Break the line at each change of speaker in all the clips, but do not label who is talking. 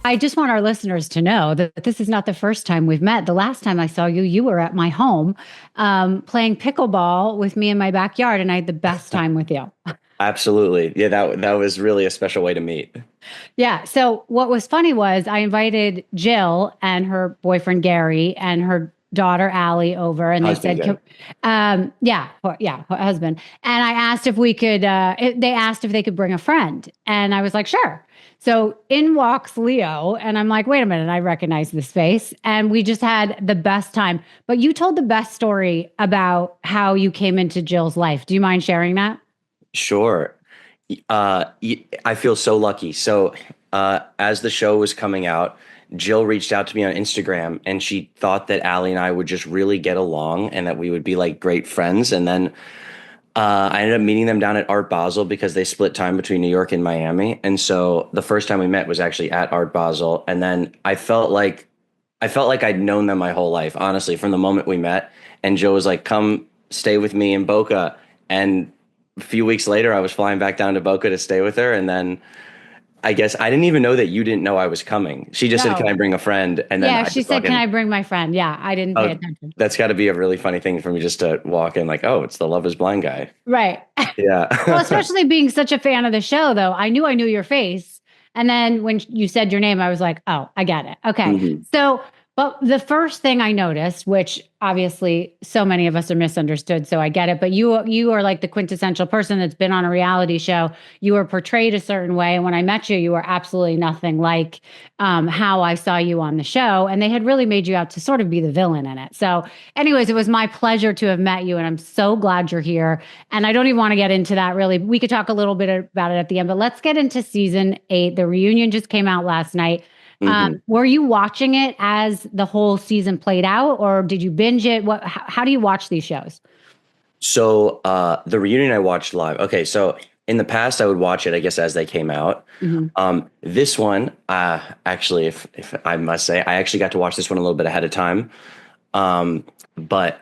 I just want our listeners to know that this is not the first time we've met. The last time I saw you, you were at my home playing pickleball with me in my backyard, and I had the best time with you.
Absolutely. Yeah, that was really a special way to meet.
Yeah. So what was funny was I invited Jill and her boyfriend Gary and her daughter Allie over, and they
Husband,
said,
Gary.
yeah, her husband. And I asked if we could. They asked if they could bring a friend, and I was like, sure. So in walks Leo, and I'm like, wait a minute, I recognize this face, and we just had the best time. But you told the best story about how you came into Jill's life. Do you mind sharing that?
Sure. I feel so lucky. So, as the show was coming out, Jill reached out to me on Instagram and she thought that Allie and I would just really get along and that we would be like great friends. And then I ended up meeting them down at Art Basel because they split time between New York and Miami. And so the first time we met was actually at Art Basel. And then I felt like I'd known them my whole life, honestly, from the moment we met. And Jill was like, come stay with me in Boca. And a few weeks later, I was flying back down to Boca to stay with her. And then I guess I didn't even know that you didn't know I was coming. She just said, "Can I
No.
bring a friend?" And then
Yeah,
I
she
just
said,
walk
"Can
in.
I bring my friend?" Yeah, I didn't pay
Oh,
attention.
that's got to be a really funny thing for me just to walk in like, "Oh, it's the Love Is Blind guy."
Right. Well,
Yeah.
especially being such a fan of the show, though, I knew your face. And then when you said your name, I was like, oh, I get it. Okay.
Mhm.
So, but the first thing I noticed, which obviously so many of us are misunderstood, so I get it, but you are like the quintessential person that's been on a reality show. You were portrayed a certain way. And when I met you, you were absolutely nothing like how I saw you on the show. And they had really made you out to sort of be the villain in it. So, anyways, it was my pleasure to have met you. And I'm so glad you're here. And I don't even want to get into that really. We could talk a little bit about it at the end, but let's get into season 8. The reunion just came out last night.
Mhm.
Were you watching it as the whole season played out, or did you binge it? How do you watch these shows?
So the reunion I watched live. Okay, so in the past I would watch it, I guess, as they came out.
Mhm.
This one, actually, if I must say, I actually got to watch this one a little bit ahead of time. But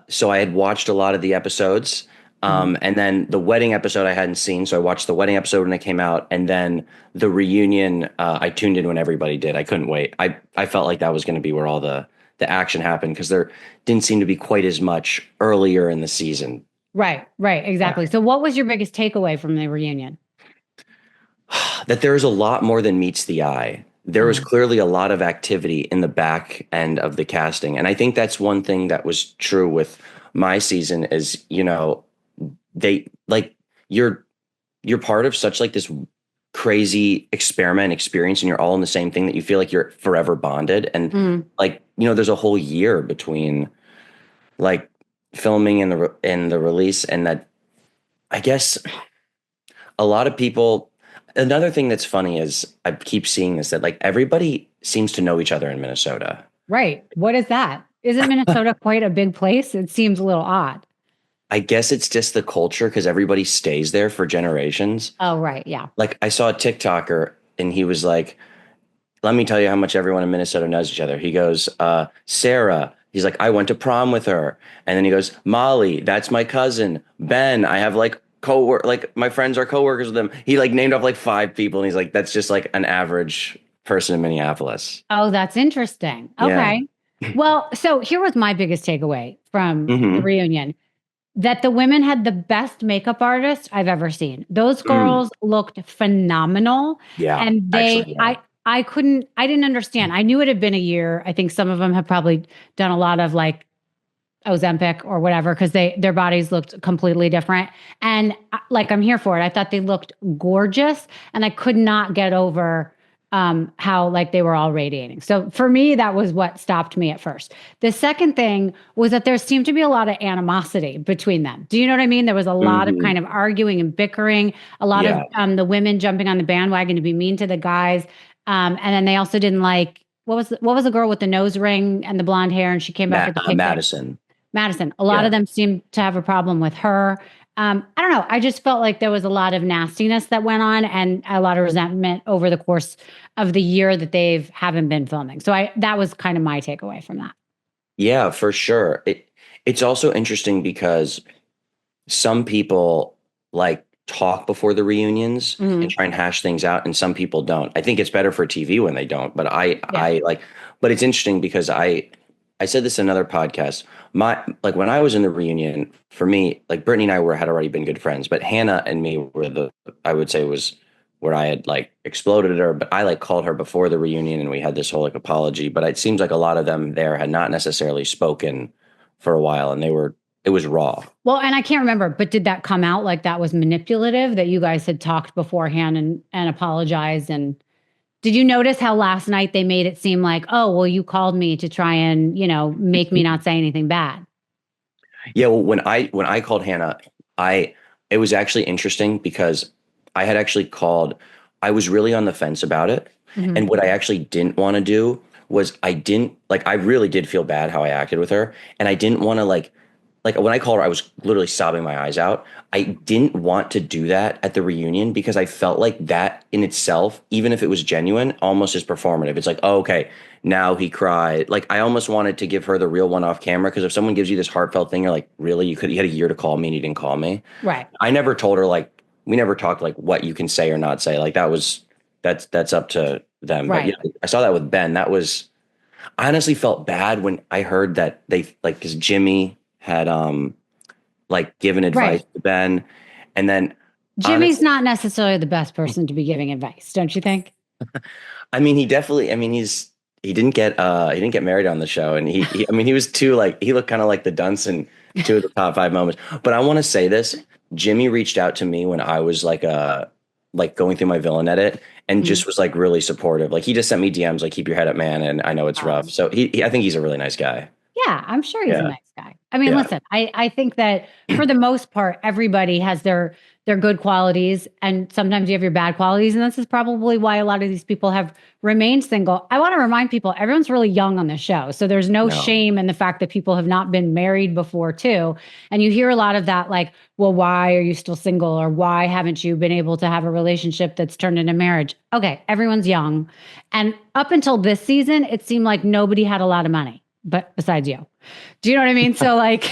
so I had watched a lot of the episodes.
Mhm.
And then the wedding episode I hadn't seen, so I watched the wedding episode when it came out, and then the reunion I tuned in when everybody did. I couldn't wait. I felt like that was going to be where all the action happened because there didn't seem to be quite as much earlier in the season.
Right, right,
Yeah.
exactly. So, what was your biggest takeaway from the reunion?
That there is a lot more than meets the eye. There was
Mhm.
clearly a lot of activity in the back end of the casting, and I think that's one thing that was true with my season is, they like you're you're part of such like this crazy experiment experience and you're all in the same thing that you feel like you're forever bonded and
Mhm.
like there's a whole year between like filming and the release and that I guess a lot of people another thing that's funny is I keep seeing this that like everybody seems to know each other in Minnesota.
Right. What is that? Isn't Minnesota quite a big place? It seems a little odd.
I guess it's just the culture because everybody stays there for generations.
Oh, right. Yeah.
Like I saw a TikToker and he was like, let me tell you how much everyone in Minnesota knows each other. He goes, Sarah. He's like, I went to prom with her. And then he goes, Molly, that's my cousin. Ben, I have like like my friends are coworkers with them. He like named off like 5 people. And he's like, that's just like an average person in Minneapolis.
Oh, that's interesting.
Yeah.
Okay. Well, so here was my biggest takeaway from the
Hmm.
reunion that the women had the best makeup artist I've ever seen. Those
Mm.
girls looked phenomenal.
Yeah.
And
Actually, yeah.
I didn't understand. I knew it had been a year. I think some of them have probably done a lot of like Ozempic or whatever because their bodies looked completely different. And like I'm here for it. I thought they looked gorgeous, and I could not get over how like they were all radiating. So for me, that was what stopped me at first. The second thing was that there seemed to be a lot of animosity between them. Do you know what I mean? There was a lot of
Hmm.
kind of arguing and bickering. A lot of
Yeah.
the women jumping on the bandwagon to be mean to the guys. And then they also didn't like what was the girl with the nose ring and the blonde hair, and she came back at the picnic.
Madison.
Madison. A lot
Yeah.
of them seem to have a problem with her. I don't know. I just felt like there was a lot of nastiness that went on and a lot of resentment over the course of the year that they've haven't been filming. So I that was kind of my takeaway from that.
Yeah, for sure. It's also interesting because some people like talk before the reunions and
Mhm.
try and hash things out, and some people don't. I think it's better for TV when they don't, but
Yeah.
I like, but it's interesting because I said this in another podcast. My like when I was in the reunion, for me, like Brittany and I were had already been good friends, but Hannah and me were the I would say was where I had like exploded at her, but I like called her before the reunion and we had this whole like apology. But it seems like a lot of them there had not necessarily spoken for a while and it was raw.
Well, and I can't remember, but did that come out like that was manipulative that you guys had talked beforehand and apologized? And did you notice how last night they made it seem like, oh, well, you called me to try and, make me not say anything bad?
Yeah, well, when I called Hannah, I it was actually interesting because I had actually called. I was really on the fence about it,
Mhm.
and what I actually didn't want to do was I didn't like. I really did feel bad how I acted with her, and I didn't want to like when I called her, I was literally sobbing my eyes out. I didn't want to do that at the reunion because I felt like that in itself, even if it was genuine, almost is performative. It's like, oh, okay, now he cried. Like I almost wanted to give her the real one off camera because if someone gives you this heartfelt thing, you're like, really, you had a year to call me and you didn't call me.
Right.
I never told her like we never talked like what you can say or not say. Like that's up to them. But yeah,
Right.
I saw that with Ben. That was I honestly felt bad when I heard that they like because Jimmy had like given advice
Right.
to Ben, and then
Jimmy's
honestly,
not necessarily the best person to be giving advice, don't you think?
I mean, he definitely. I mean, he didn't get married on the show, and I mean, he was too like he looked kind of like the dunce in two of the top five moments. But I want to say this: Jimmy reached out to me when I was like going through my villain edit, and
Mhm.
just was like really supportive. Like he just sent me DMs like, "Keep your head up, man," and I know it's rough.
Um,
So I think he's a really nice guy.
Yeah, I'm sure he's a
Yeah,
nice guy. I mean,
yeah,
listen, I think that for the most part, everybody has their good qualities, and sometimes you have your bad qualities, and this is probably why a lot of these people have remained single. I want to remind people, everyone's really young on this show, so there's no
no,
shame in the fact that people have not been married before too. And you hear a lot of that, like, well, why are you still single, or why haven't you been able to have a relationship that's turned into marriage? Okay, everyone's young, and up until this season, it seemed like nobody had a lot of money but besides you. Do you know what I mean? So like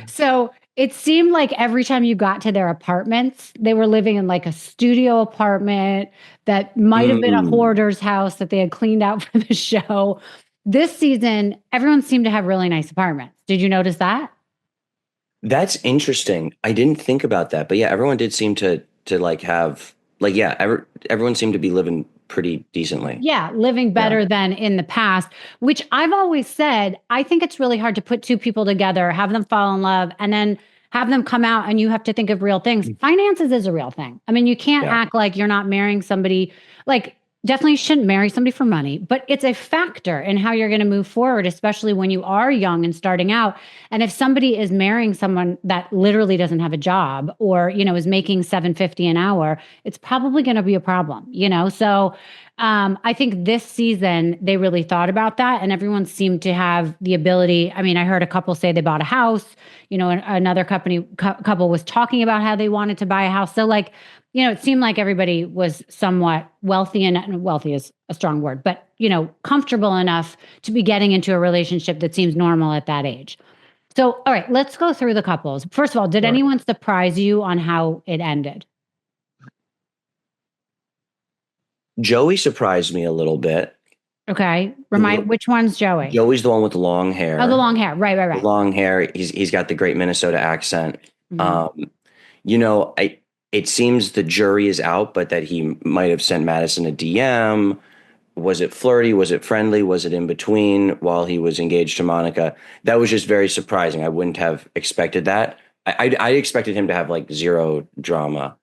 so it seemed like every time you got to their apartments, they were living in like a studio apartment that might have been a
Mm,
hoarder's house that they had cleaned out for the show. This season, everyone seemed to have really nice apartments. Did you notice that?
that's interesting. I didn't think about that, but yeah, everyone did seem to like have like yeah, everyone seemed to be living pretty decently.
Yeah, living
Yeah.
better than in the past, which I've always said, I think it's really hard to put two people together, have them fall in love, and then have them come out and you have to think of real things. Finances is a real thing. I mean, you can't
Yeah.
act like you're not marrying somebody, like, definitely shouldn't marry somebody for money, but it's a factor in how you're going to move forward, especially when you are young and starting out. And if somebody is marrying someone that literally doesn't have a job or, is making 750 an hour, it's probably going to be a problem. So I think this season they really thought about that, and everyone seemed to have the ability. I mean, I heard a couple say they bought a house. Another couple was talking about how they wanted to buy a house. So, like, it seemed like everybody was somewhat wealthy, and wealthy is a strong word, but comfortable enough to be getting into a relationship that seems normal at that age. So, all right, let's go through the couples. First of all, did
Sure.
anyone surprise you on how it ended?
Joey surprised me a little bit.
Okay, remind
Look,
which one's Joey?
Joey's the one with the long
Oh, the
hair.
long hair. Right, right,
The
right.
long hair. He's got the great Minnesota accent.
Mhm.
Um, I it seems the jury is out, but that he might have sent Madison a DM. Was it flirty? Was it friendly? Was it in between while he was engaged to Monica? That was just very surprising. I wouldn't have expected that. I expected him to have like zero drama.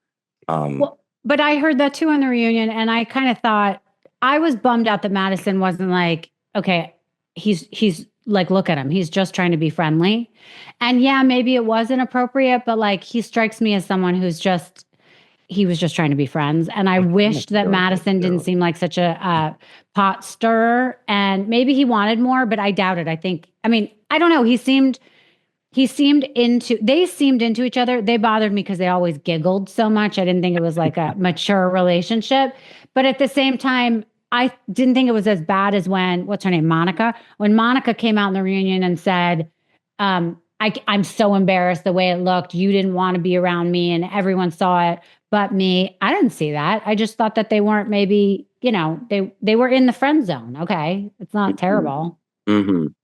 Um,
Well, but I heard that too on the reunion, and I kind of thought I was bummed out that Madison wasn't like, okay, he's like, look at him, he's just trying to be friendly, and yeah, maybe it was inappropriate, but like he strikes me as someone who's just he was just trying to be friends, and I wished that Madison didn't seem like such a pot stirrer, and maybe he wanted more, but I doubt it. I mean, I don't know. They seemed into each other. They bothered me because they always giggled so much. I didn't think it was like a mature relationship. But at the same time, I didn't think it was as bad as when, what's her name? Monica. When Monica came out in the reunion and said, I'm so embarrassed the way it looked. You didn't want to be around me and everyone saw it but me. I didn't see that. I just thought that they weren't maybe, they were in the friend zone. Okay. It's not
Mhm.
terrible.
Mhm.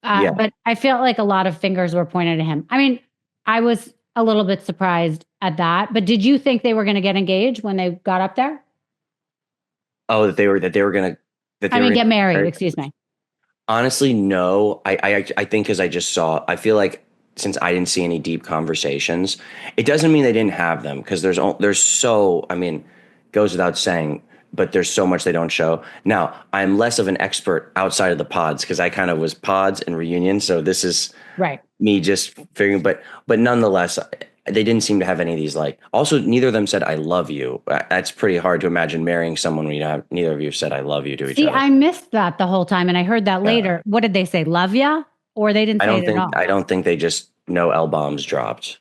Yeah.
But I felt like a lot of fingers were pointed at him. I mean, I was a little bit surprised at that, but did you think they were going to get engaged when they got up there?
Oh, that they were gonna that
I
they were
mean,
gonna
get
get
married,
married?
excuse me.
Honestly, no. I think because I just saw. I feel like since I didn't see any deep conversations, it doesn't mean they didn't have them because there's so. I mean, goes without saying, but there's so much they don't show. Now, I'm less of an expert outside of the pods because I kind of was pods and reunion, so this is
Right.
me just figuring. But nonetheless, they didn't seem to have any of these like. Also, neither of them said "I love you." That's pretty hard to imagine marrying someone when neither of you said "I love you" to each
See,
other.
I missed that the whole time and I heard that
Yeah.
later. What did they say? Love ya? Or they didn't
I
say
don't
it at
think
all?
I don't think they just no L bombs dropped.